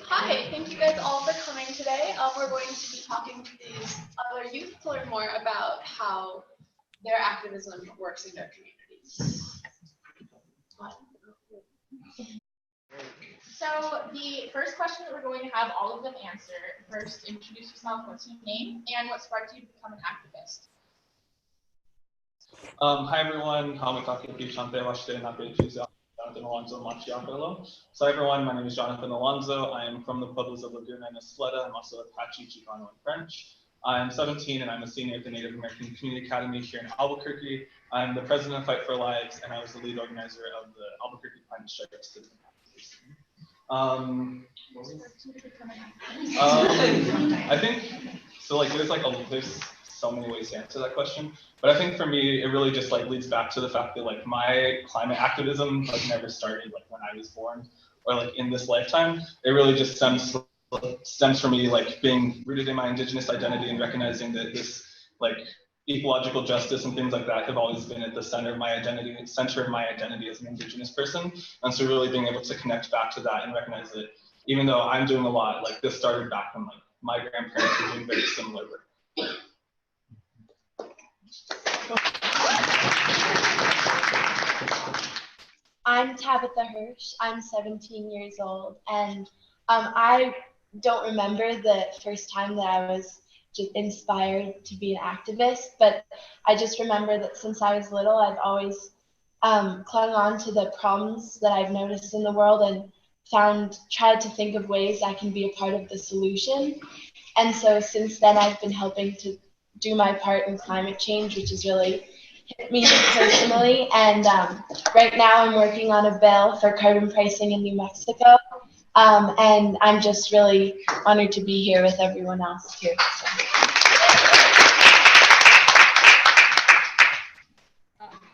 Hi, thank you guys all for coming today. We're going to be talking to these other youth to learn more about how their activism works in their communities. So the first question that we're going to have all of them answer, first introduce yourself, what's your name, and what sparked you to become an activist? Hi everyone, Jonathan Alonso Machiapelo. So everyone, my name is Jonathan Alonso. I am from the Pueblos of Laguna and Espleta. I'm also Apache, Chicano, and French. I'm 17 and I'm a senior at the Native American Community Academy here in Albuquerque. I'm the president of Fight for Lives and I was the lead organizer of the Albuquerque Climate Strike Citizen Activism. I think, so like there's so many ways to answer that question, but I think for me it really just like leads back to the fact that like my climate activism like never started like when I was born or like in this lifetime. It really just stems from me like being rooted in my Indigenous identity and recognizing that this like ecological justice and things like that have always been at the center of my identity as an Indigenous person. And so really being able to connect back to that and recognize that even though I'm doing a lot, like this started back when like my grandparents were doing very similar work. I'm Tabitha Hirsch. I'm 17 years old, and I don't remember the first time that I was just inspired to be an activist, but I just remember that since I was little, I've always clung on to the problems that I've noticed in the world and tried to think of ways I can be a part of the solution. And so since then, I've been helping to do my part in climate change, which has really hit me personally. And right now I'm working on a bill for carbon pricing in New Mexico. And I'm just really honored to be here with everyone else here. So.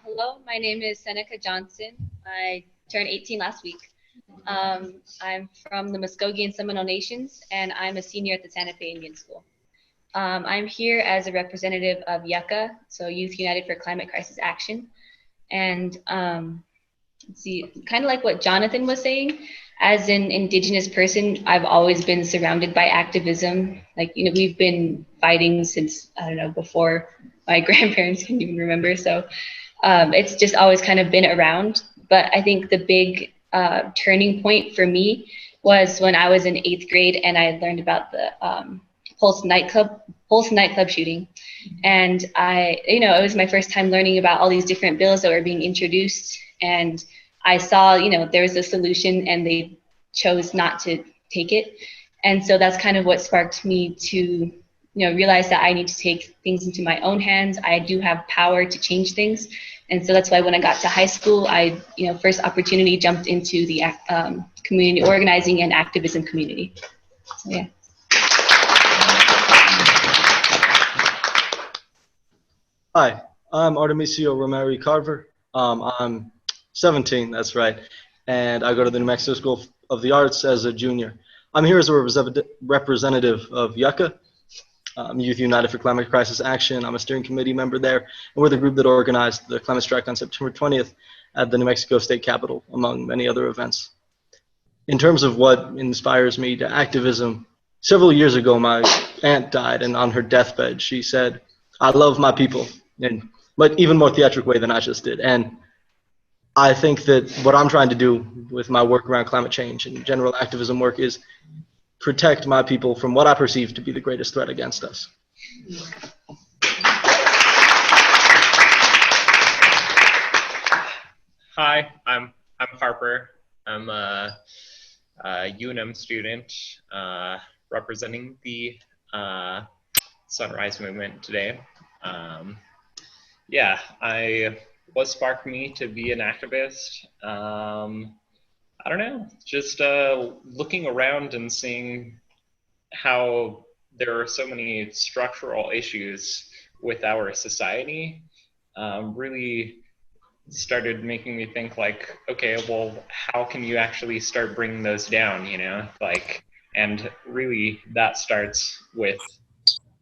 Hello, my name is Seneca Johnson. I turned 18 last week. I'm from the Muskogee and Seminole Nations, and I'm a senior at the Santa Fe Indian School. I'm here as a representative of Yucca, so Youth United for Climate Crisis Action. And let's see, kind of like what Jonathan was saying, as an Indigenous person, I've always been surrounded by activism. Like, you know, we've been fighting since, I don't know, before my grandparents can even remember. So it's just always kind of been around. But I think the big turning point for me was when I was in 8th grade and I learned about the Pulse nightclub shooting. And it was my first time learning about all these different bills that were being introduced. And I saw, there was a solution and they chose not to take it. And so that's kind of what sparked me to, realize that I need to take things into my own hands. I do have power to change things. And so that's why when I got to high school, I, first opportunity jumped into the community organizing and activism community. So, yeah. Hi, I'm Artemisio Romero Carver. I'm 17, that's right, and I go to the New Mexico School of the Arts as a junior. I'm here as a representative of Yucca, Youth United for Climate Crisis Action. I'm a steering committee member there, and we're the group that organized the climate strike on September 20th at the New Mexico State Capitol, among many other events. In terms of what inspires me to activism, several years ago my aunt died, and on her deathbed she said, "I love my people," but even more theatric way than I just did. And I think that what I'm trying to do with my work around climate change and general activism work is protect my people from what I perceive to be the greatest threat against us. Hi, I'm Harper. I'm a UNM student representing the Sunrise Movement today. What sparked me to be an activist? I don't know, just looking around and seeing how there are so many structural issues with our society really started making me think like, okay, well, how can you actually start bringing those down, and really that starts with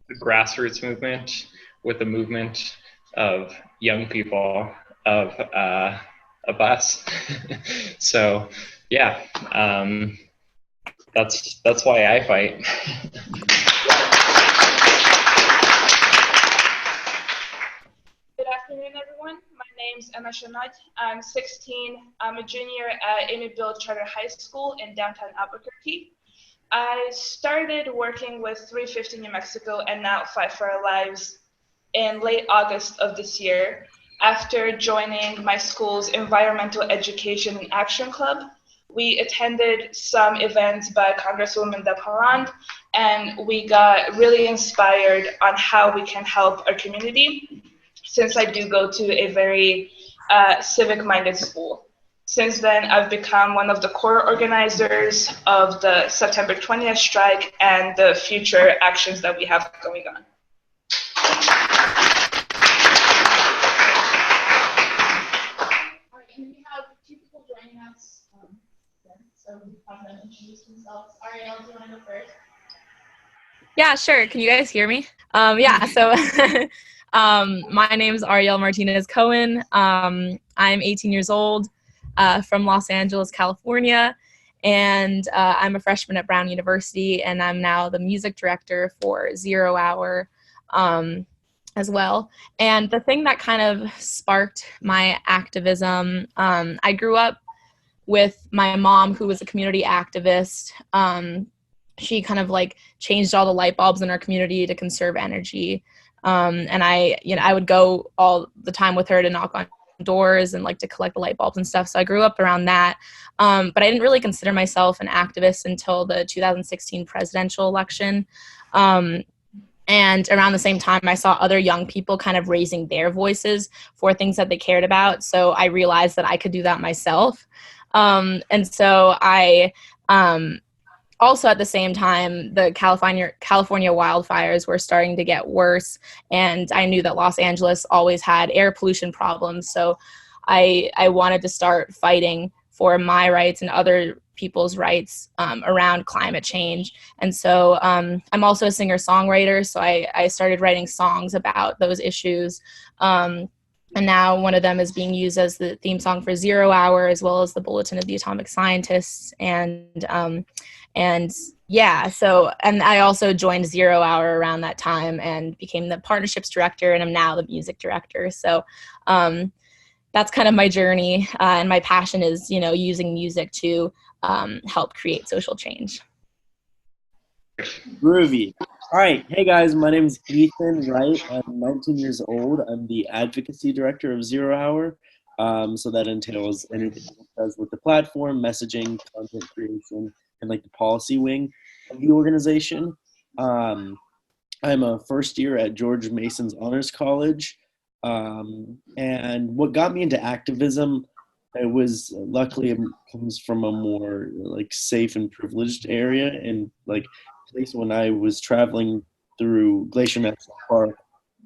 the grassroots movement, with the movement of young people, of us. So yeah, That's why I fight. Good afternoon, everyone. My name's Emma Shanat. I'm 16. I'm a junior at Independent Charter High School in downtown Albuquerque. I started working with 350 New Mexico and now Fight for Our Lives in late August of this year after joining my school's Environmental Education and Action Club. We attended some events by Congresswoman Deb Haaland, and we got really inspired on how we can help our community, since I do go to a very civic-minded school. Since then, I've become one of the core organizers of the September 20th strike and the future actions that we have going on. All right, and we have two people joining us. So we have them introduce themselves. Arielle, do you want to go first? Yeah, sure. Can you guys hear me? So my name is Arielle Martinez Cohen. I'm 18 years old, from Los Angeles, California, and I'm a freshman at Brown University, and I'm now the music director for 0 Hour as well. And the thing that kind of sparked my activism, I grew up with my mom, who was a community activist. She kind of like changed all the light bulbs in our community to conserve energy. And I would go all the time with her to knock on doors and like to collect the light bulbs and stuff. So I grew up around that. But I didn't really consider myself an activist until the 2016 presidential election. And around the same time, I saw other young people kind of raising their voices for things that they cared about. So I realized that I could do that myself. And so I, also at the same time, the California wildfires were starting to get worse. And I knew that Los Angeles always had air pollution problems. So I wanted to start fighting for my rights and other people's rights around climate change. And so I'm also a singer-songwriter. So I started writing songs about those issues. And now one of them is being used as the theme song for 0 Hour, as well as the Bulletin of the Atomic Scientists. And I also joined 0 Hour around that time and became the partnerships director, and I'm now the music director. So that's kind of my journey, and my passion is, using music to help create social change. Groovy. All right. Hey, guys. My name is Ethan Wright. I'm 19 years old. I'm the advocacy director of 0 Hour. So that entails anything it does with the platform, messaging, content creation, and like the policy wing of the organization. I'm a first year at George Mason's Honors College. And what got me into activism, it was luckily it comes from a more like safe and privileged area. And like at least when I was traveling through Glacier National Park,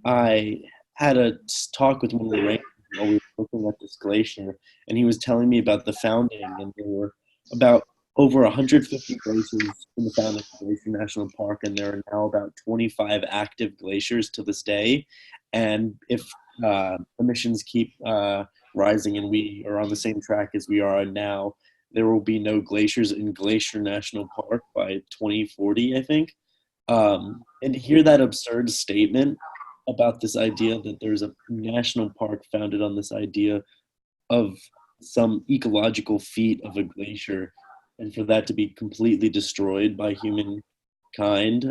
I had a talk with one of the rangers while we were looking at this glacier, and he was telling me about the founding, and there were about over 150 glaciers in the founding of Glacier National Park, and there are now about 25 active glaciers to this day. And if emissions keep rising and we are on the same track as we are now, there will be no glaciers in Glacier National Park by 2040, I think. And to hear that absurd statement about this idea that there's a national park founded on this idea of some ecological feat of a glacier, and for that to be completely destroyed by humankind,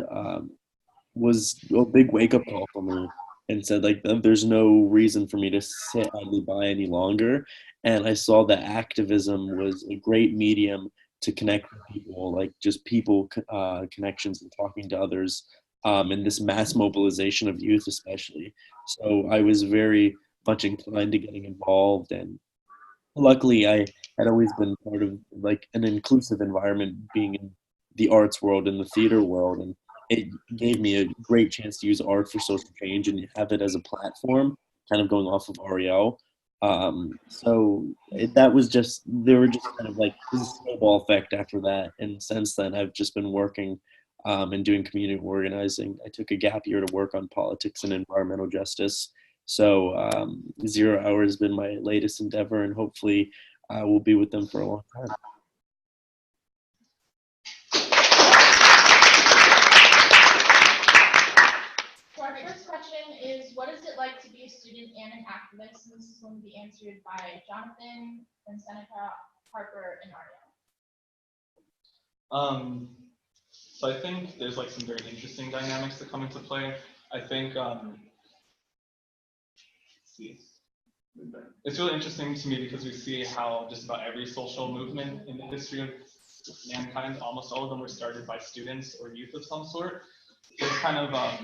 was a big wake-up call for me, and said like there's no reason for me to sit idly by any longer. And I saw that activism was a great medium to connect with people, like just people connections and talking to others, and this mass mobilization of youth especially. So I was very much inclined to getting involved, and luckily I had always been part of like an inclusive environment, being in the arts world and the theater world, and it gave me a great chance to use art for social change and have it as a platform, kind of going off of Arielle. That was just, there were just kind of like this snowball effect after that. And since then, I've just been working and doing community organizing. I took a gap year to work on politics and environmental justice. So 0 Hour has been my latest endeavor, and hopefully I will be with them for a long time. is, what is it like to be a student and an activist? And this is going to be answered by Jonathan and Seneca, Harper, and Arielle. So I think there's like some very interesting dynamics that come into play. I think, let's see. It's really interesting to me because we see how just about every social movement in the history of mankind, almost all of them were started by students or youth of some sort. So it's kind of, I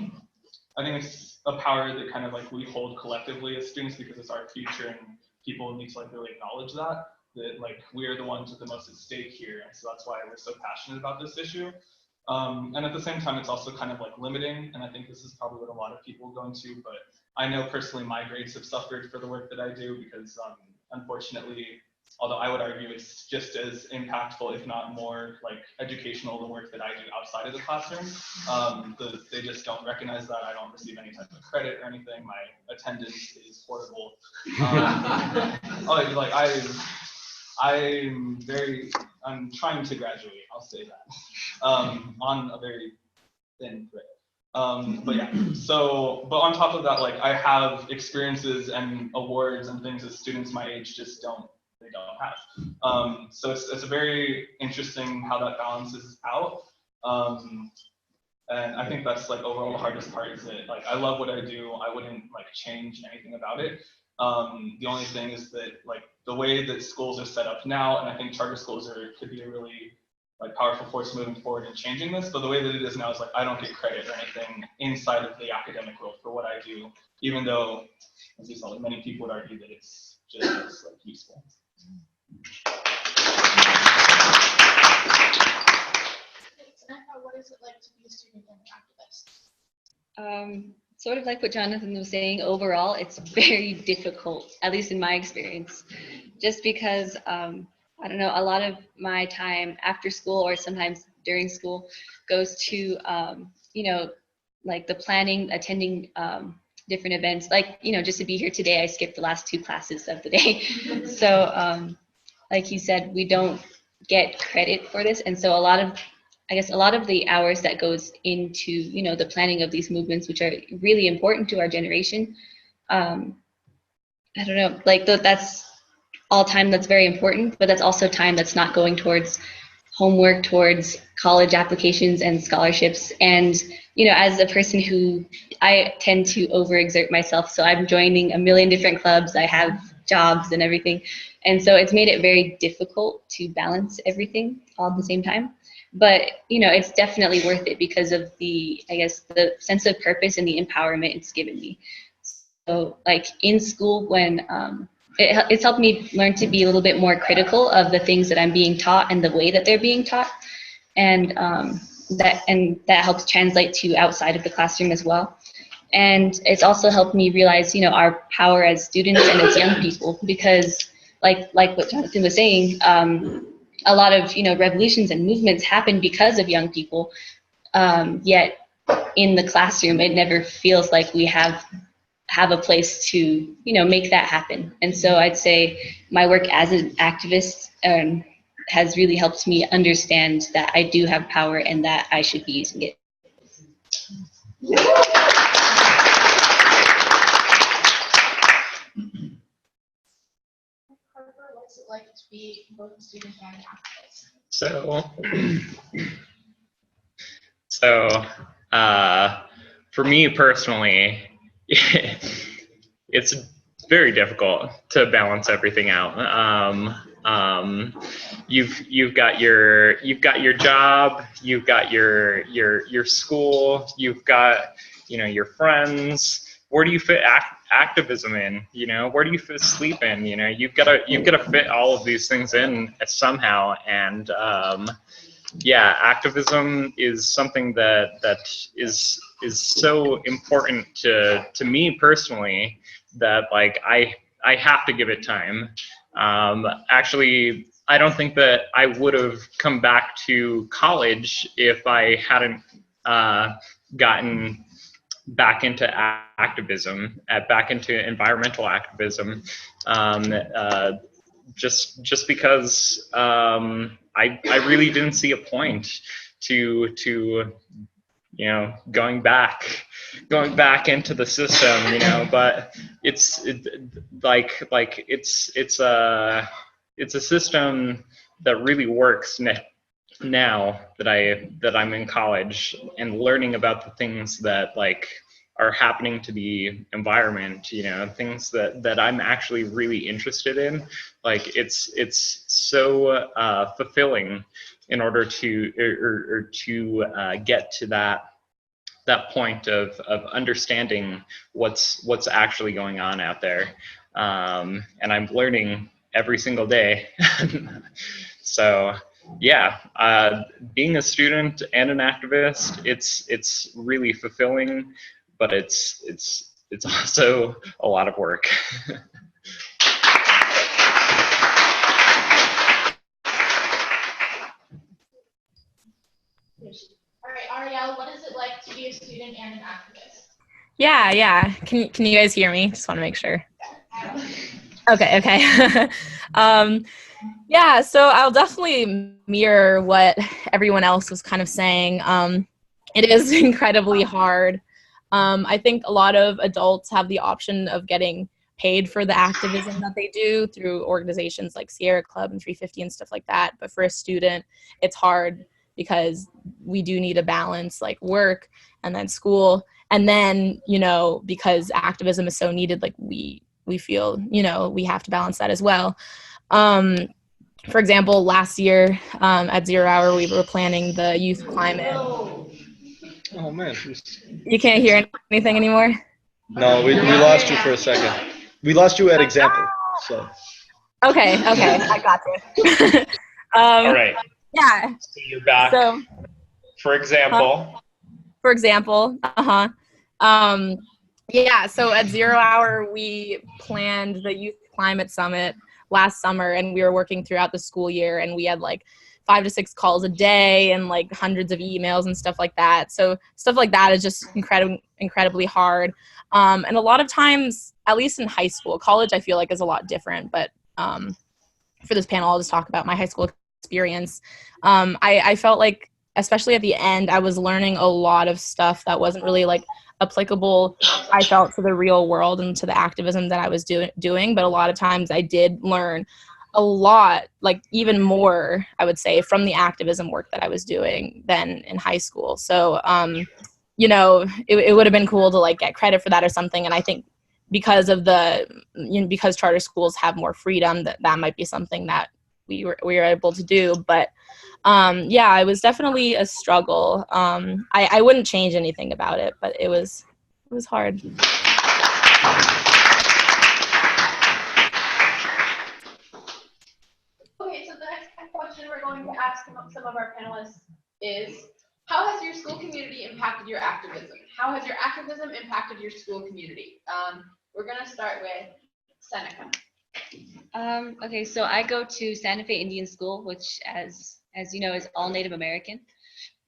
think it's a power that kind of like we hold collectively as students because it's our future and people need to like really acknowledge that like we're the ones with the most at stake here. And so that's why we're so passionate about this issue. And at the same time, it's also kind of like limiting. And I think this is probably what a lot of people go into, but I know personally my grades have suffered for the work that I do because unfortunately, although I would argue it's just as impactful, if not more like educational, the work that I do outside of the classroom. They just don't recognize that. I don't receive any type of credit or anything. My attendance is horrible. I'm trying to graduate, I'll say that, on a very thin thread. But yeah, but on top of that, like I have experiences and awards and things that students my age just don't have. So it's a very interesting how that balances out. And I think that's like overall the hardest part is that like I love what I do. I wouldn't like change anything about it. The only thing is that like the way that schools are set up now, and I think charter schools could be a really like powerful force moving forward and changing this, but the way that it is now is like I don't get credit or anything inside of the academic world for what I do, even though, as you saw, many people would argue that it's just like useful. What is it like to be a student and an activist? Sort of like what Jonathan was saying, overall, it's very difficult, at least in my experience, just because, I don't know, a lot of my time after school or sometimes during school goes to, you know, like the planning, attending different events, like, you know, just to be here today, I skipped the last 2 classes of the day. So, like he said, we don't get credit for this. And so I guess a lot of the hours that goes into, you know, the planning of these movements, which are really important to our generation, I don't know, like that's all time that's very important, but that's also time that's not going towards homework, towards college applications and scholarships. And, you know, as a person who, I tend to overexert myself, so I'm joining a million different clubs, I have jobs and everything. And so it's made it very difficult to balance everything all at the same time. But, you know, it's definitely worth it because of the, I guess, the sense of purpose and the empowerment it's given me. So like in school, when it's helped me learn to be a little bit more critical of the things that I'm being taught and the way that they're being taught. And that helps translate to outside of the classroom as well. And it's also helped me realize, you know, our power as students and as young people, because like what Jonathan was saying, a lot of, you know, revolutions and movements happen because of young people, yet in the classroom it never feels like we have a place to, you know, make that happen. And so I'd say my work as an activist has really helped me understand that I do have power and that I should be using it. What's it like to be both a student and an activist? So for me personally, it's very difficult to balance everything out. You've got your job, you've got your school, you've got, you know, your friends. Where do you fit activism in? You know, where do you fit sleep in? You know, you've got to fit all of these things in somehow. And yeah, activism is something that is so important to me personally that like I have to give it time. Actually, I don't think that I would have come back to college if I hadn't gotten back into activism, back into environmental activism, just because I really didn't see a point to going back into the system, but it's a system that really works now that I'm in college and learning about the things that are happening to the environment, things that I'm actually really interested in. It's so fulfilling in order to get to that point of understanding what's actually going on out there. And I'm learning every single day. So yeah, being a student and an activist, it's really fulfilling, but it's also a lot of work. All right, Arielle, what is it like to be a student and an activist? Yeah. Can you guys hear me? Just want to make sure. Okay. Yeah, so I'll definitely mirror what everyone else was kind of saying. It is incredibly hard. I think a lot of adults have the option of getting paid for the activism that they do through organizations like Sierra Club and 350 and stuff like that. But for a student, it's hard because we do need to balance work and then school. And then, because activism is so needed, we feel, we have to balance that as well. For example, last year at 0 Hour, we were planning the youth climate. Oh man. You can't hear anything anymore? No, we lost you for a second. We lost you at example. So. Okay, I got you. All right. Yeah. So you're back. So, for example. Yeah, so at 0 Hour, we planned the Youth Climate Summit last summer, and we were working throughout the school year, and we had 5 to 6 calls a day and hundreds of emails and stuff like that. So stuff like that is just incredibly hard. And a lot of times, at least in high school, college I feel like is a lot different, but for this panel, I'll just talk about my high school experience. I felt like, especially at the end, I was learning a lot of stuff that wasn't really applicable, I felt, to the real world and to the activism that I was doing. But a lot of times I did learn a lot, even more, I would say, from the activism work that I was doing than in high school. So, it would have been cool to get credit for that or something. And I think because charter schools have more freedom, that might be something that we were able to do. But yeah, it was definitely a struggle. I wouldn't change anything about it, but it was hard. Okay, so the next question we're going to ask some of our panelists is, how has your school community impacted your activism? How has your activism impacted your school community? We're going to start with Seneca. Okay, so I go to Santa Fe Indian School, which, as you know, is all Native American.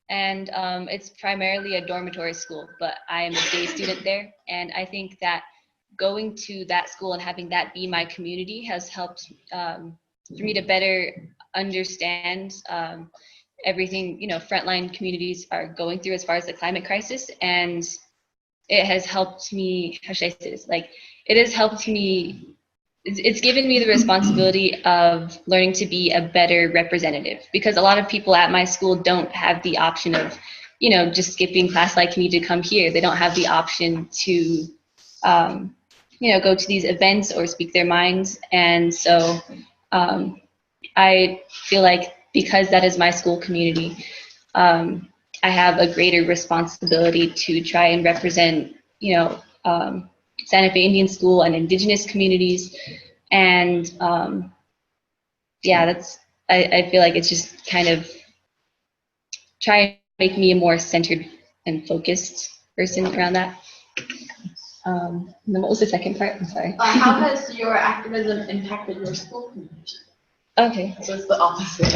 And it's primarily a dormitory school, but I am a day student there. And I think that going to that school and having that be my community has helped for me to better understand everything, frontline communities are going through as far as the climate crisis. And it has helped me, how should I say this? It has helped me, it's given me the responsibility of learning to be a better representative, because a lot of people at my school don't have the option of, just skipping class like me to come here. They don't have the option to, go to these events or speak their minds. And so I feel like because that is my school community, I have a greater responsibility to try and represent, Santa Fe Indian School and Indigenous communities. And yeah, I feel like it's just kind of try and make me a more centered and focused person around that. And then what was the second part? I'm sorry. How has your activism impacted your school community? Okay. So it's the opposite.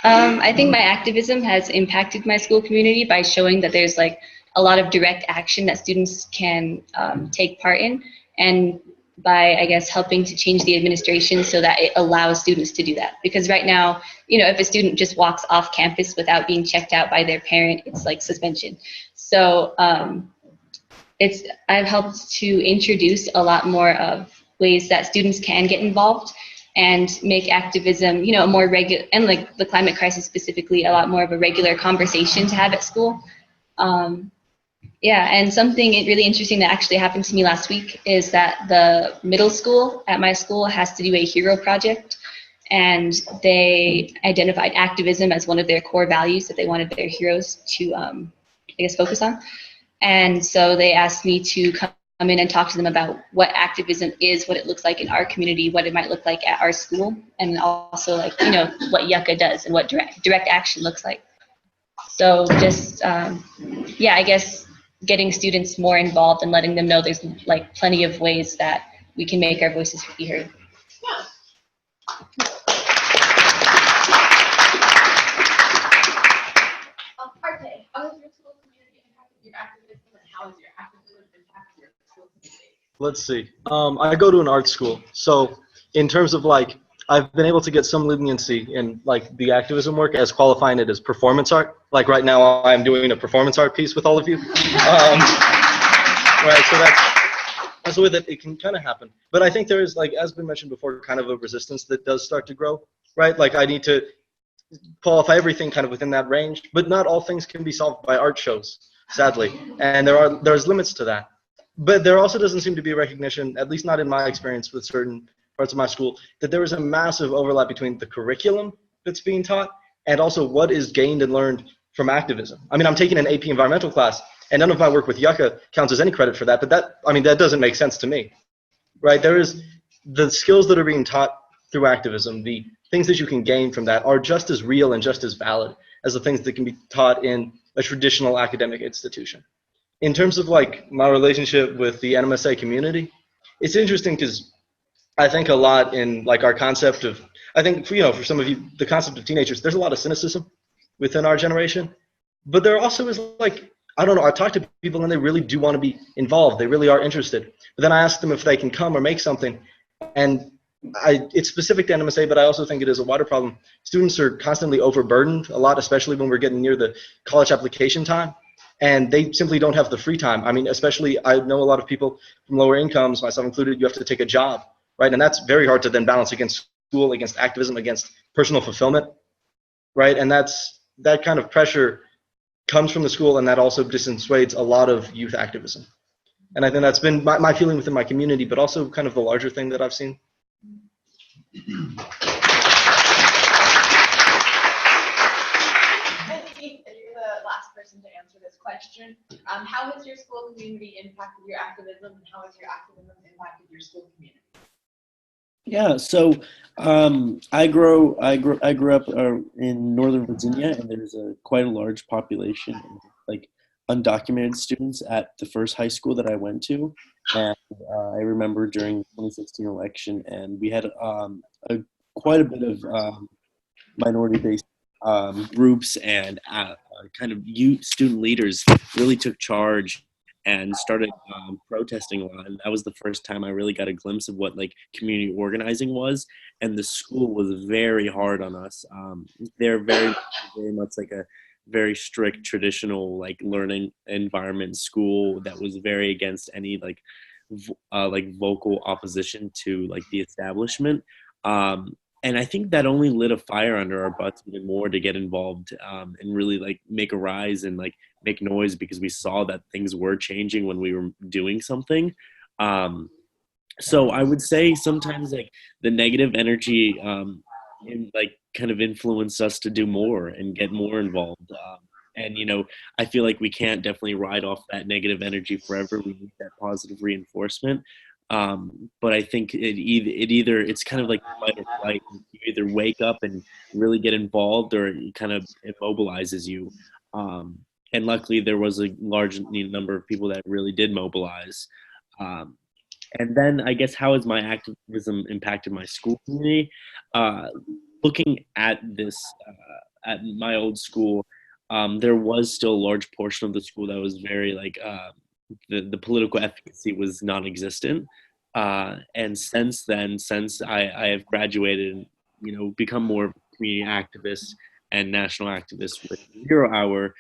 I think my activism has impacted my school community by showing that there's a lot of direct action that students can take part in. And by, I guess, helping to change the administration so that it allows students to do that. Because right now, if a student just walks off campus without being checked out by their parent, it's like suspension. So I've helped to introduce a lot more of ways that students can get involved and make activism, a more regular, and like the climate crisis specifically, a lot more of a regular conversation to have at school. Yeah, and something really interesting that actually happened to me last week is that the middle school at my school has to do a hero project, and they identified activism as one of their core values that they wanted their heroes to, focus on. And so they asked me to come in and talk to them about what activism is, what it looks like in our community, what it might look like at our school, and also what Yucca does and what direct action looks like. So just, I guess getting students more involved and letting them know there's like plenty of ways that we can make our voices be heard. Yeah. Arte, how has your school community impacted your activism, and how has your activism impacted your school community? Let's see. I go to an art school, so in terms of I've been able to get some leniency in the activism work as qualifying it as performance art. Like right now, I'm doing a performance art piece with all of you. Right, so that's the way that it can kind of happen. But I think there is, as been mentioned before, kind of a resistance that does start to grow, right? I need to qualify everything kind of within that range, but not all things can be solved by art shows, sadly. And there's limits to that. But there also doesn't seem to be a recognition, at least not in my experience with certain parts of my school, that there is a massive overlap between the curriculum that's being taught and also what is gained and learned from activism. I mean, I'm taking an AP environmental class, and none of my work with Yucca counts as any credit for that, but that doesn't make sense to me, right? There is the skills that are being taught through activism, the things that you can gain from that are just as real and just as valid as the things that can be taught in a traditional academic institution. In terms of my relationship with the NMSA community, it's interesting because I think a lot in our concept of, I think for some of you, the concept of teenagers, there's a lot of cynicism within our generation, but there also is I don't know, I talk to people and they really do want to be involved. They really are interested. But then I ask them if they can come or make something. And it's specific to NMSA, but I also think it is a wider problem. Students are constantly overburdened a lot, especially when we're getting near the college application time. And they simply don't have the free time. I mean, especially I know a lot of people from lower incomes, myself included, you have to take a job, right? And that's very hard to then balance against school, against activism, against personal fulfillment, right? And that kind of pressure comes from the school, and that also dissuades a lot of youth activism. And I think that's been my feeling within my community, but also kind of the larger thing that I've seen. You're the last person to answer this question. How has your school community impacted your activism, and how has your activism impacted your school community? Yeah, so I grew up in Northern Virginia, and there's quite a large population of undocumented students at the first high school that I went to. And I remember during the 2016 election, and we had quite a bit of minority-based groups and kind of youth student leaders really took charge and started protesting a lot. And that was the first time I really got a glimpse of what community organizing was. And the school was very hard on us. They're very much a very strict traditional learning environment school that was very against any vocal opposition to the establishment. And I think that only lit a fire under our butts even more to get involved and really make a rise and make noise, because we saw that things were changing when we were doing something. So I would say sometimes the negative energy kind of influenced us to do more and get more involved. And I feel we can't definitely ride off that negative energy forever. We need that positive reinforcement. But I think it's kind of fight or flight. You either wake up and really get involved, or it kind of immobilizes you. And luckily there was a large number of people that really did mobilize. And then I guess, how has my activism impacted my school community? Looking at this, at my old school, there was still a large portion of the school that was very the political efficacy was non-existent. And since then, since I have graduated and, you know, become more of a community activist and national activist with Zero Hour,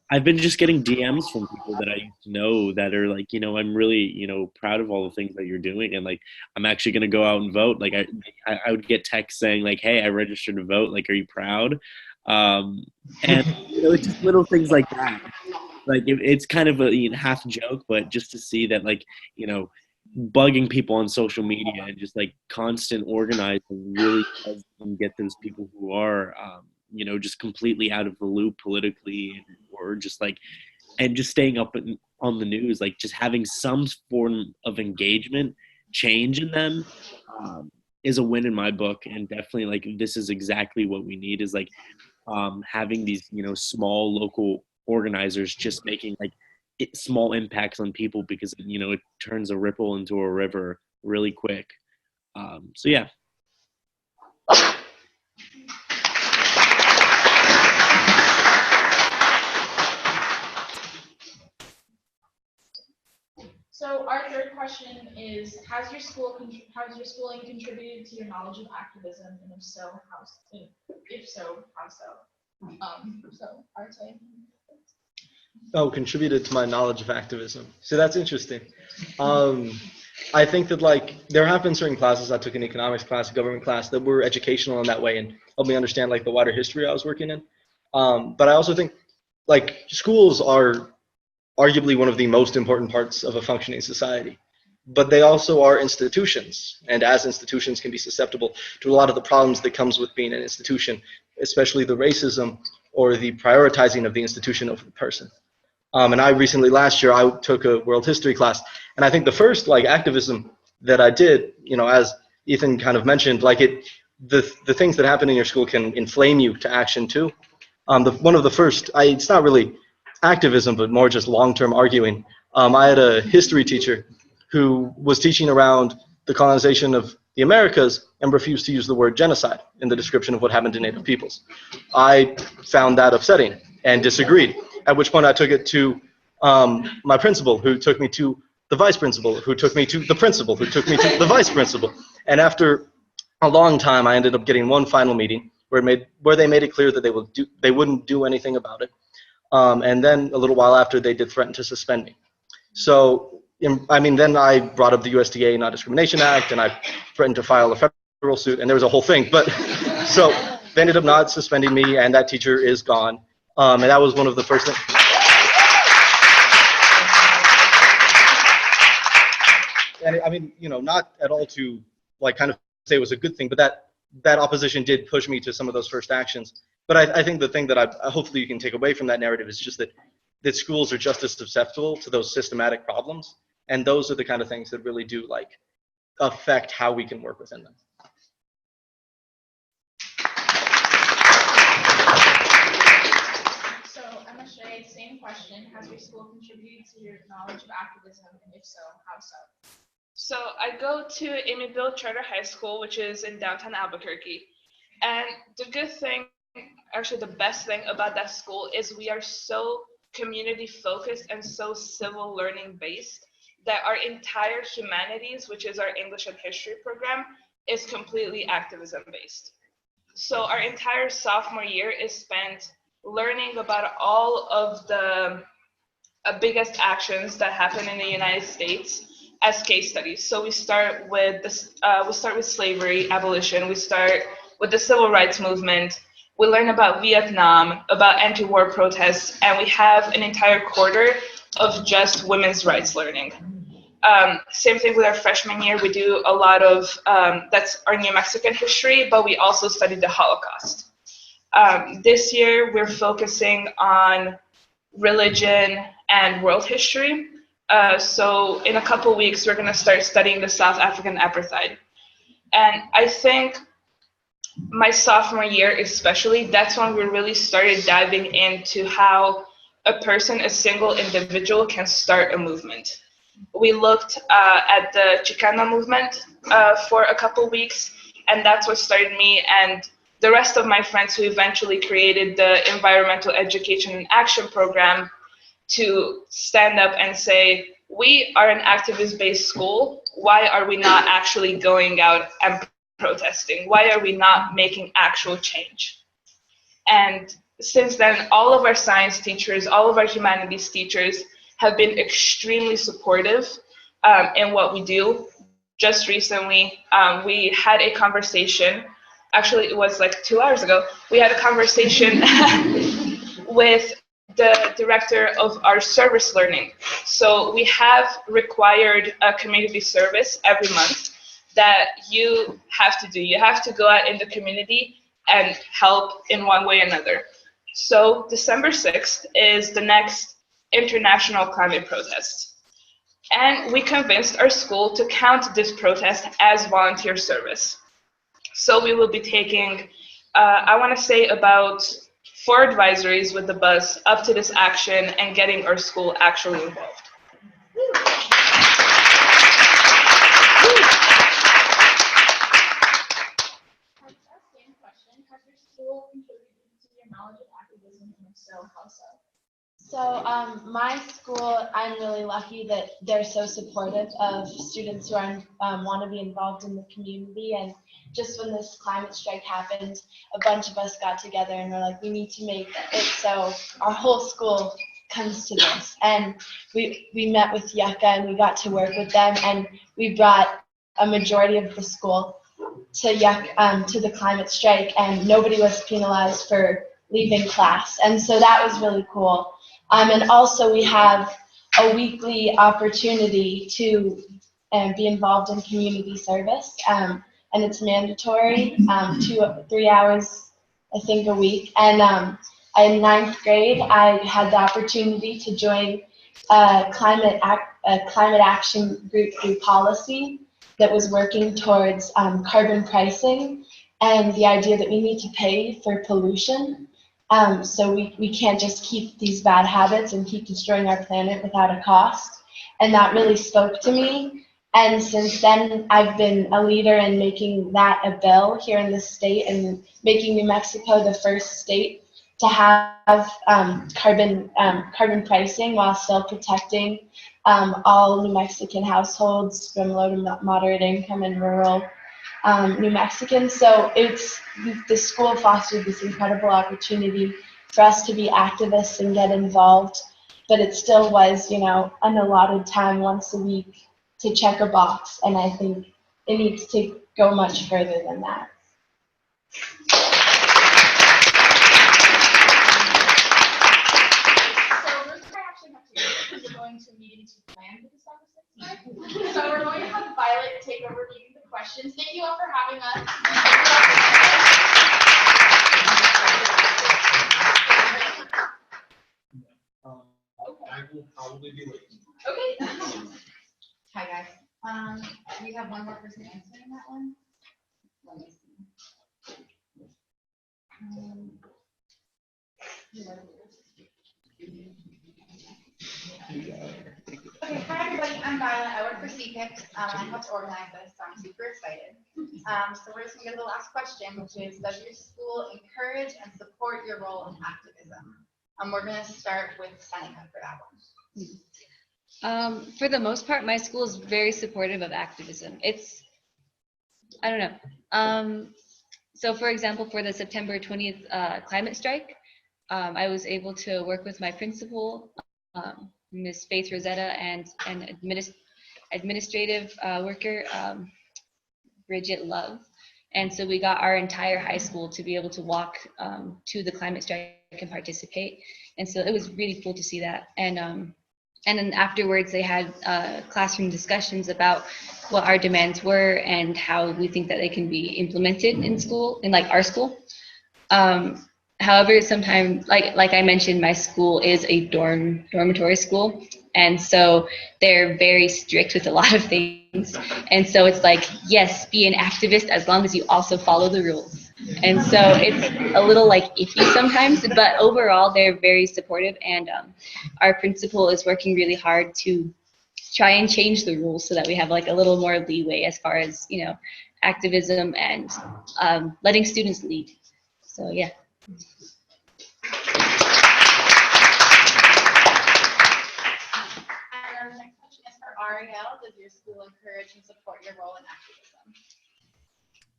I've been just getting DMs from people that I used to know that are like, you know, I'm really, you know, proud of all the things that you're doing. And like, I'm actually going to go out and vote. Like I would get texts saying like, hey, I registered to vote. Like, are you proud? And, you know, it's just little things like that. Like it's kind of a, you know, half joke, but just to see that, like, you know, bugging people on social media and just like constant organizing really does get those people who are, you know, just completely out of the loop politically, or just like, and just staying up on the news, like just having some form of engagement change in them, is a win in my book. And definitely like, this is exactly what we need, is like, having these, you know, small local organizers just making like small impacts on people, because, you know, it turns a ripple into a river really quick. So yeah. So our third question is, has your schooling contributed to your knowledge of activism, and if so, how? If so, how so? So Arte. Oh, contributed to my knowledge of activism. So that's interesting. I think that like there have been certain classes I took, an economics class, a government class, that were educational in that way and helped me understand like the wider history I was working in. But I also think like schools are arguably one of the most important parts of a functioning society. But they also are institutions, and as institutions can be susceptible to a lot of the problems that comes with being an institution, especially the racism or the prioritizing of the institution over the person. And I recently, last year, I took a world history class, and I think the first like activism that I did, you know, as Ethan kind of mentioned, like the things that happen in your school can inflame you to action too. One of the first, it's not really activism, but more just long-term arguing. I had a history teacher who was teaching around the colonization of the Americas and refused to use the word genocide in the description of what happened to Native peoples. I found that upsetting and disagreed, at which point I took it to my principal, who took me to the vice principal, who took me to the principal, who took me to the vice principal. And after a long time, I ended up getting one final meeting where they made it clear that they wouldn't do anything about it. And then a little while after, they did threaten to suspend me. So, I mean, then I brought up the USDA Non-Discrimination Act, and I threatened to file a federal suit, and there was a whole thing. But so they ended up not suspending me, and that teacher is gone. And that was one of the first things. And I mean, you know, not at all to like kind of say it was a good thing, but that opposition did push me to some of those first actions. But I think the thing that hopefully you can take away from that narrative is just that schools are just as susceptible to those systematic problems, and those are the kind of things that really do like affect how we can work within them. So Emma Shea, same question. Has your school contributed to your knowledge of activism, and if so, how so? So I go to Newbill Charter High School, which is in downtown Albuquerque. And the good thing, actually the best thing about that school is we are so community focused and so civil learning based that our entire humanities, which is our English and history program, is completely activism based. So our entire sophomore year is spent learning about all of the biggest actions that happen in the United States as case studies. So we start with slavery abolition. We start with the civil rights movement. We learn about Vietnam, about anti-war protests, and we have an entire quarter of just women's rights learning. Same thing with our freshman year. We do a lot of, that's our New Mexican history, but we also studied the Holocaust. This year, we're focusing on religion and world history. So in a couple weeks, we're going to start studying the South African apartheid. And I think my sophomore year especially, that's when we really started diving into how a person, a single individual, can start a movement. We looked at the Chicano movement for a couple weeks, and that's what started me and the rest of my friends who eventually created the Environmental Education and Action Program to stand up and say, we are an activist-based school. Why are we not actually going out and protesting? Why are we not making actual change? And since then, all of our science teachers, all of our humanities teachers have been extremely supportive in what we do. Just recently, we had a conversation, actually it was like 2 hours ago, we had a conversation with the director of our service learning. So we have required a community service every month that you have to do. You have to go out in the community and help in one way or another. So December 6th is the next international climate protest. And we convinced our school to count this protest as volunteer service. So we will be taking, I want to say about 4 advisories with the bus up to this action and getting our school actually involved. Same question. Has your school contributed to your knowledge of activism, and if so, how so? So my school, I'm really lucky that they're so supportive of students who are want to be involved in the community. And just when this climate strike happened, a bunch of us got together and we're like, we need to make it so our whole school comes to this. And we met with Yucca and we got to work with them, and we brought a majority of the school to to the climate strike, and nobody was penalized for leaving class. And so that was really cool. And also we have a weekly opportunity to be involved in community service, and it's mandatory, 2 or 3 hours, I think, a week. And in 9th grade, I had the opportunity to join a climate action group through policy that was working towards carbon pricing and the idea that we need to pay for pollution. So we can't just keep these bad habits and keep destroying our planet without a cost. And that really spoke to me. And since then, I've been a leader in making that a bill here in the state and making New Mexico the first state to have carbon pricing while still protecting all New Mexican households from low to moderate income and rural New Mexicans. So the school fostered this incredible opportunity for us to be activists and get involved, but it still was, an allotted time once a week to check a box, and I think it needs to go much further than that. So Bruce and I actually have to go because we're going to a meeting to plan the December 6th. So we're going to have Violet take over reading the questions. Thank you all for having us. I will probably be late. Okay. Hi guys. We have one more person answering that one. Let me see. Okay, hi everybody. I'm Violet. I work for CPIC. I helped organize this, so I'm super excited. So we're just gonna get to the last question, which is, does your school encourage and support your role in activism? We're gonna start with Seneca for that one. For the most part, my school is very supportive of activism. I don't know. So for example, for the September 20th climate strike, I was able to work with my principal, Ms. Faith Rosetta, and administrative worker, Bridget Love. And so we got our entire high school to be able to walk to the climate strike and participate. And so it was really cool to see that. And then afterwards, they had classroom discussions about what our demands were and how we think that they can be implemented in school, in like our school. However, sometimes, like I mentioned, my school is a dormitory school, and so they're very strict with a lot of things. And so it's like, yes, be an activist as long as you also follow the rules. And so it's a little like iffy sometimes, but overall they're very supportive, and our principal is working really hard to try and change the rules so that we have like a little more leeway as far as, activism and letting students lead. So yeah. And our next question Arielle, does your school encourage and support your role in activism?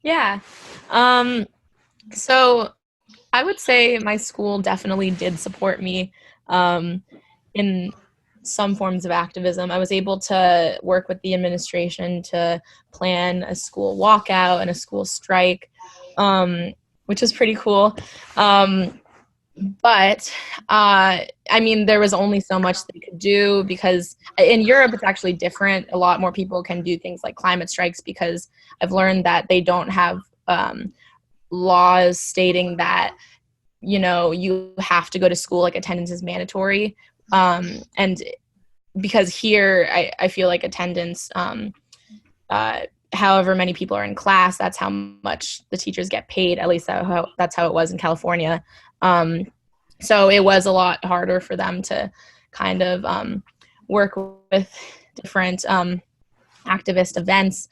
Yeah. So I would say my school definitely did support me in some forms of activism. I was able to work with the administration to plan a school walkout and a school strike, which is pretty cool. But I mean, there was only so much they could do because in Europe it's actually different. A lot more people can do things like climate strikes because I've learned that they don't have laws stating that, you know, you have to go to school, like attendance is mandatory. And because here I feel like attendance, however many people are in class, that's how much the teachers get paid. At least that's how it was in California. So it was a lot harder for them to kind of work with different activist events.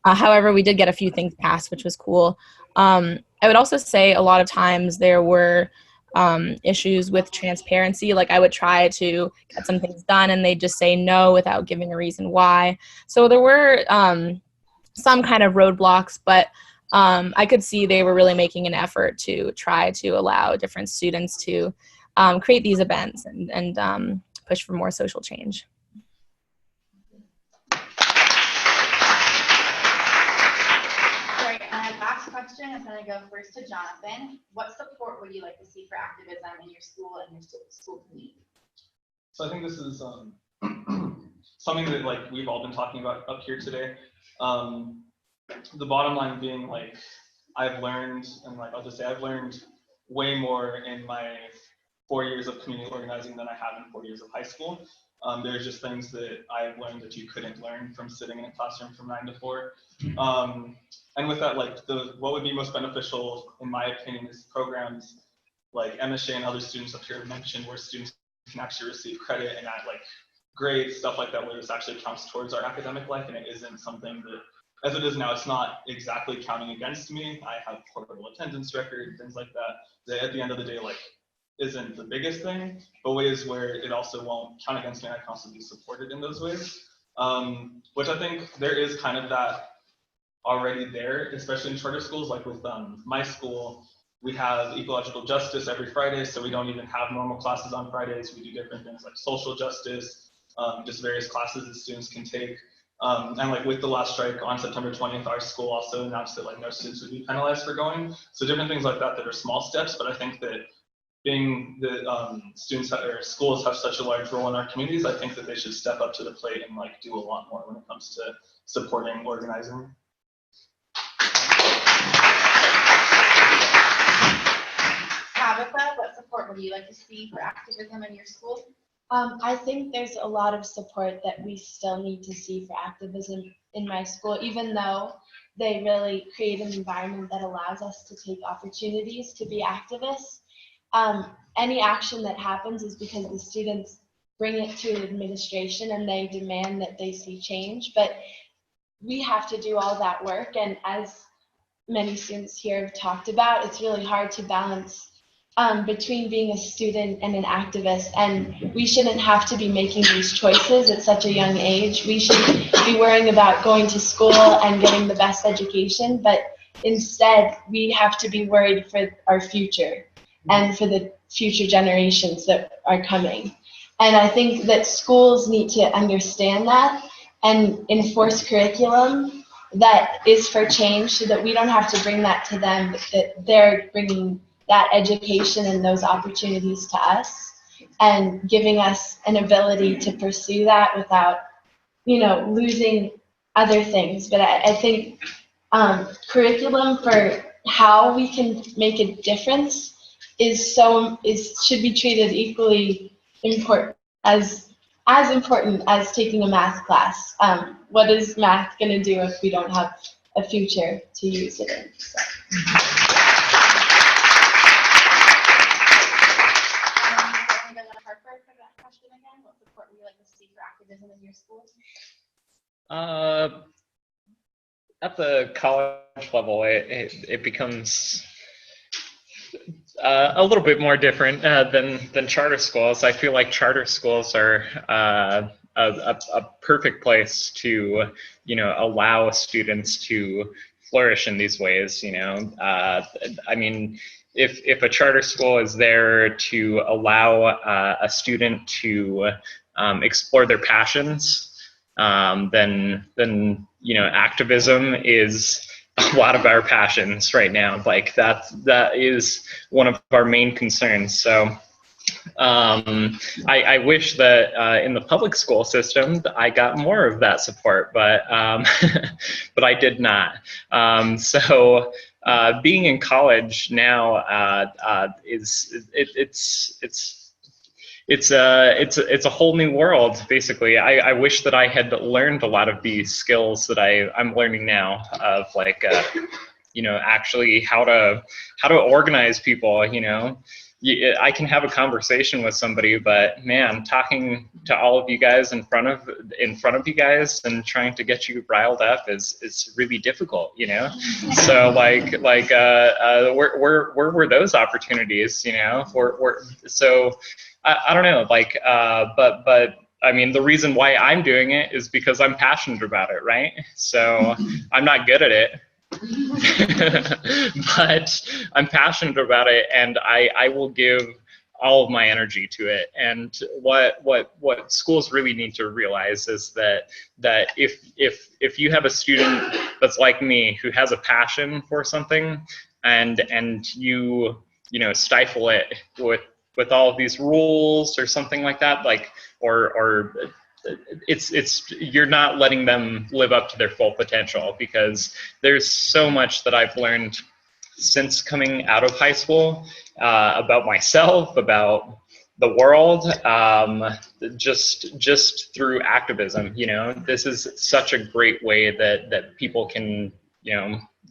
However, we did get a few things passed, which was cool. I would also say a lot of times there were issues with transparency. Like I would try to get some things done and they'd just say no without giving a reason why. So there were some kind of roadblocks, but I could see they were really making an effort to try to allow different students to create these events and push for more social change. Great, and last question is going to go first to Jonathan. What support would you like to see for activism in your school and your school community? So I think this is something that like we've all been talking about up here today. The bottom line being like I've learned, and like I'll just say I've learned way more in my 4 years of community organizing than I have in 4 years of high school. There's just things that I've learned that you couldn't learn from sitting in a classroom from 9 to 4. And with that, like what would be most beneficial, in my opinion, is programs like MSA and other students up here mentioned, where students can actually receive credit and add like grades, stuff like that, where this actually counts towards our academic life, and it isn't something that, as it is now, it's not exactly counting against me. I have horrible attendance record, things like that at the end of the day, like, isn't the biggest thing, but ways where it also won't count against me, and I can also be supported in those ways. Which I think there is kind of that already there, especially in charter schools. Like with my school, we have ecological justice every Friday, so we don't even have normal classes on Fridays. We do different things like social justice, just various classes that students can take. And like with the last strike on September 20th, our school also announced that like no students would be penalized for going. So different things like that are small steps, but I think that being that students or schools have such a large role in our communities, I think that they should step up to the plate and like do a lot more when it comes to supporting organizing. Tabitha, what support would you like to see for activism in your school? I think there's a lot of support that we still need to see for activism in my school, even though they really create an environment that allows us to take opportunities to be activists. Any action that happens is because the students bring it to administration and they demand that they see change, but we have to do all that work, and as many students here have talked about, it's really hard to balance between being a student and an activist, and we shouldn't have to be making these choices at such a young age. We should be worrying about going to school and getting the best education, but instead we have to be worried for our future and for the future generations that are coming. And I think that schools need to understand that and enforce curriculum that is for change, so that we don't have to bring that to them, but that they're bringing that education and those opportunities to us and giving us an ability to pursue that without, you know, losing other things. But I think curriculum for how we can make a difference should be treated equally important as important as taking a math class. What is math going to do if we don't have a future to use it in? So. What support would you like to see for activism in your school? At the college level, it becomes a little bit more different than charter schools. I feel like charter schools are a perfect place to, allow students to flourish in these ways. I mean, if a charter school is there to allow a student to explore their passions, then activism is a lot of our passions right now. Like that is one of our main concerns. So I wish that in the public school system I got more of that support, but but I did not. So being in college now it's a whole new world, basically. I wish that I had learned a lot of these skills that I'm learning now, of like actually how to organize people. I can have a conversation with somebody, but man, talking to all of you guys in front of you guys and trying to get you riled up is really difficult, So where were those opportunities, So I don't know, but I mean, the reason why I'm doing it is because I'm passionate about it, right? So I'm not good at it. But I'm passionate about it, and I will give all of my energy to it. And what schools really need to realize is that if you have a student that's like me, who has a passion for something, and you stifle it with all of these rules or something like that, or it's you're not letting them live up to their full potential, because there's so much that I've learned since coming out of high school, about myself, about the world, just through activism. This is such a great way that people can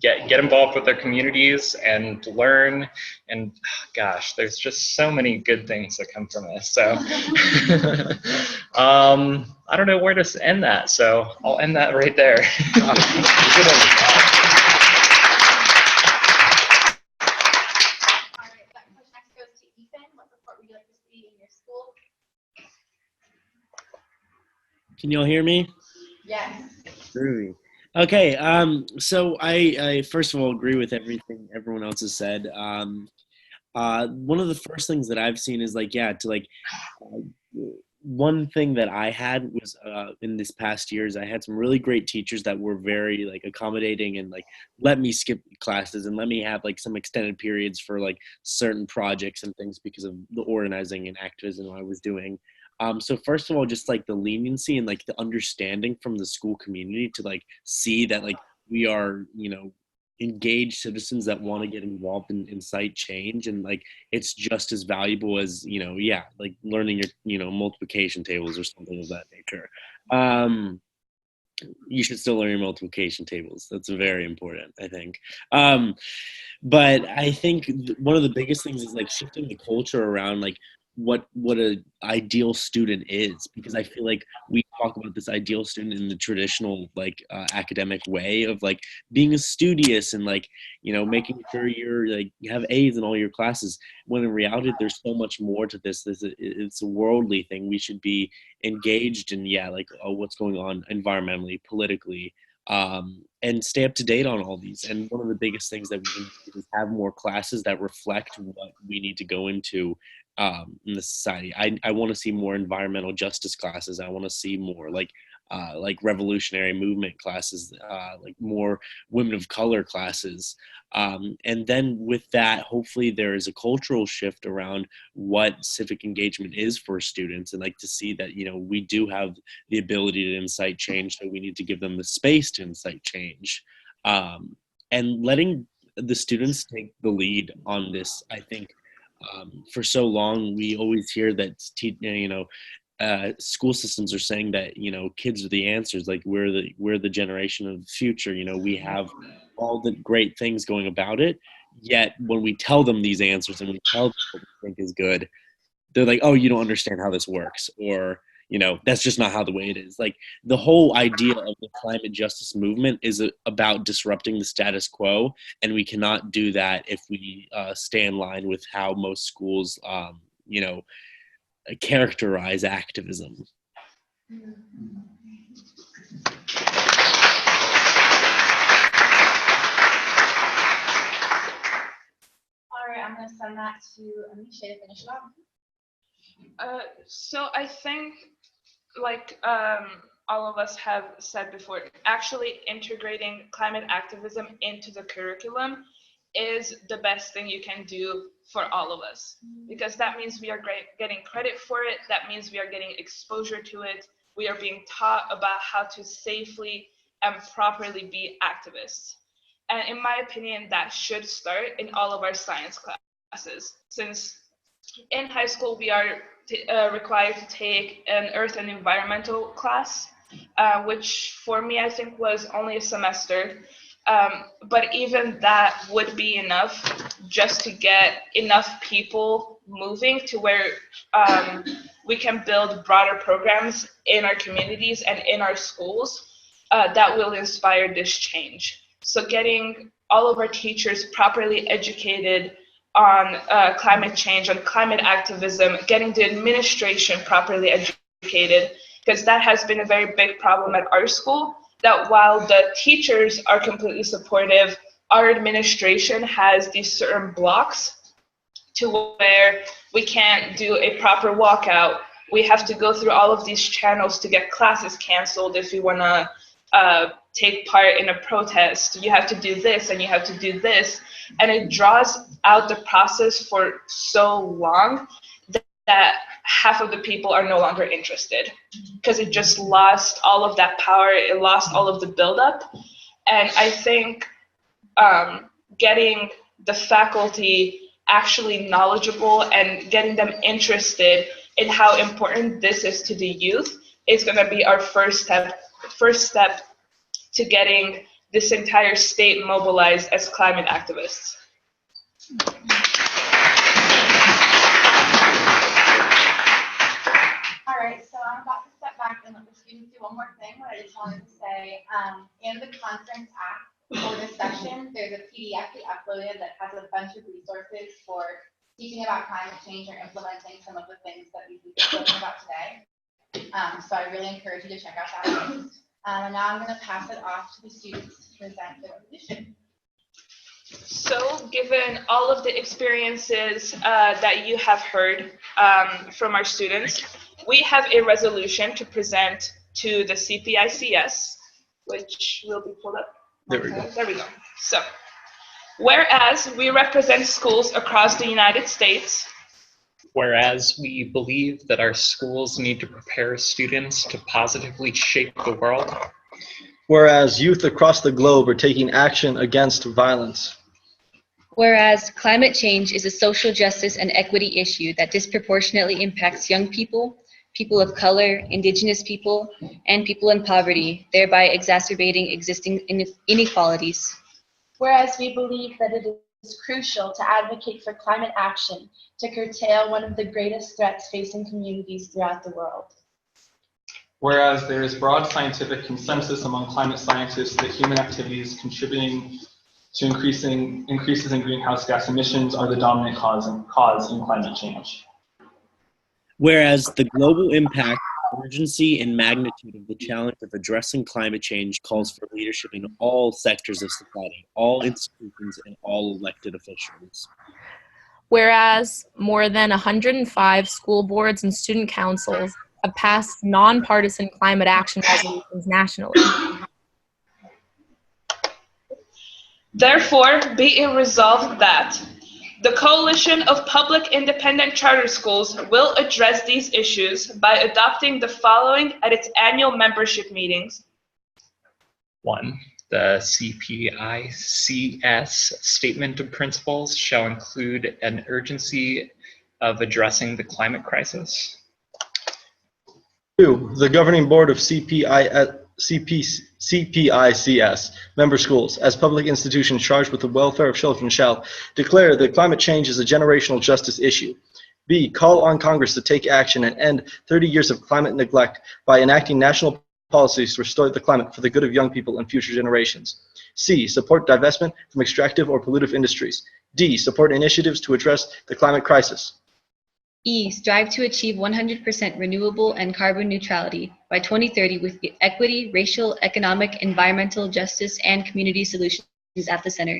get involved with their communities and learn. And gosh, there's just so many good things that come from this. So I don't know where to end that, so I'll end that right there. Good one. All right, that question next goes to Ethan. What support would you like to see in your school? Can you all hear me? Yes. Groovy. Okay, so I first of all agree with everything everyone else has said. One of the first things that I've seen is one thing that I had was in this past years, I had some really great teachers that were very accommodating and let me skip classes and let me have some extended periods for certain projects and things because of the organizing and activism I was doing. So first of all, just the leniency and the understanding from the school community to see that we are, engaged citizens that want to get involved in site change, and it's just as valuable as learning your multiplication tables or something of that nature. You should still learn your multiplication tables. That's very important, I think. But I think one of the biggest things is shifting the culture around what an ideal student is, because I feel we talk about this ideal student in the traditional academic way of being studious and making sure you have A's in all your classes, when in reality there's so much more to this. It's a worldly thing. We should be engaged in what's going on environmentally, politically, and stay up to date on all these. And one of the biggest things that we need to do is have more classes that reflect what we need to go into in the society. I want to see more environmental justice classes. I want to see more revolutionary movement classes, more women of color classes. And then with that, hopefully there is a cultural shift around what civic engagement is for students, and to see that, we do have the ability to incite change, so we need to give them the space to incite change. And letting the students take the lead on this, I think. For so long, we always hear that, school systems are saying that, kids are the answers. We're the generation of the future. We have all the great things going about it. Yet when we tell them these answers and we tell them what we think is good, they're like, "Oh, you don't understand how this works," or that's just not how the way it is. The whole idea of the climate justice movement is about disrupting the status quo, and we cannot do that if we stay in line with how most schools, characterize activism. All right, I'm gonna send that to Amisha to finish it off. So I think, like all of us have said before, actually integrating climate activism into the curriculum is the best thing you can do for all of us, because that means we are getting credit for it. That means we are getting exposure to it. We are being taught about how to safely and properly be activists. And in my opinion, that should start in all of our science classes, since in high school we are required to take an earth and environmental class, which for me I think was only a semester. But even that would be enough just to get enough people moving to where we can build broader programs in our communities and in our schools that will inspire this change. So getting all of our teachers properly educated on climate change, on climate activism, getting the administration properly educated, because that has been a very big problem at our school, that while the teachers are completely supportive, our administration has these certain blocks to where we can't do a proper walkout. We have to go through all of these channels to get classes canceled if we want to take part in a protest. You have to do this and you have to do this. And it draws out the process for so long that half of the people are no longer interested, because it just lost all of that power. It lost all of the buildup. And I think getting the faculty actually knowledgeable and getting them interested in how important this is to the youth is going to be our first step to getting this entire state mobilized as climate activists. All right, so I'm about to step back and let the students do one more thing. What I just wanted to say, in the conference app for this session, there's a PDF we uploaded that has a bunch of resources for teaching about climate change or implementing some of the things that we've been talking about today. So I really encourage you to check out that list. And now I'm going to pass it off to the students to present the resolution. So given all of the experiences that you have heard from our students, we have a resolution to present to the CPICS, which will be pulled up. There we go. There we go. So, whereas we represent schools across the United States, whereas we believe that our schools need to prepare students to positively shape the world, whereas youth across the globe are taking action against violence, whereas climate change is a social justice and equity issue that disproportionately impacts young people, people of color, indigenous people, and people in poverty, thereby exacerbating existing inequalities. Whereas we believe that it is crucial to advocate for climate action to curtail one of the greatest threats facing communities throughout the world. Whereas there is broad scientific consensus among climate scientists that human activities contributing to increases in greenhouse gas emissions are the dominant cause in climate change. Whereas the global impact, urgency, and magnitude of the challenge of addressing climate change calls for leadership in all sectors of society, all institutions, and all elected officials. Whereas more than 105 school boards and student councils have passed nonpartisan climate action resolutions nationally. therefore be it resolved that the Coalition of Public Independent Charter Schools will address these issues by adopting the following at its annual membership meetings. 1. The CPICS Statement of Principles shall include an urgency of addressing the climate crisis. 2. The Governing Board of CPICS member schools, as public institutions charged with the welfare of children, shall declare that climate change is a generational justice issue. B. Call on Congress to take action and end 30 years of climate neglect by enacting national policies to restore the climate for the good of young people and future generations. C. Support divestment from extractive or pollutive industries. D. Support initiatives to address the climate crisis. E, strive to achieve 100% renewable and carbon neutrality by 2030 with equity, racial, economic, environmental justice, and community solutions at the center.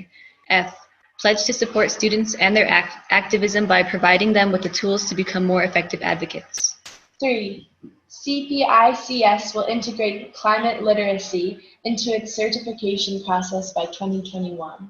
F, pledge to support students and their activism by providing them with the tools to become more effective advocates. 3. CPICS will integrate climate literacy into its certification process by 2021.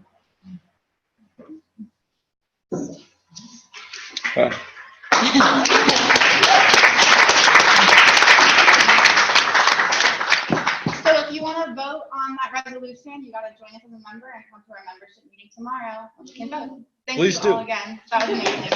So if you want to vote on that resolution, you got to join us as a member and come to our membership meeting tomorrow when we can vote. Thank Please you do. all again. That was amazing.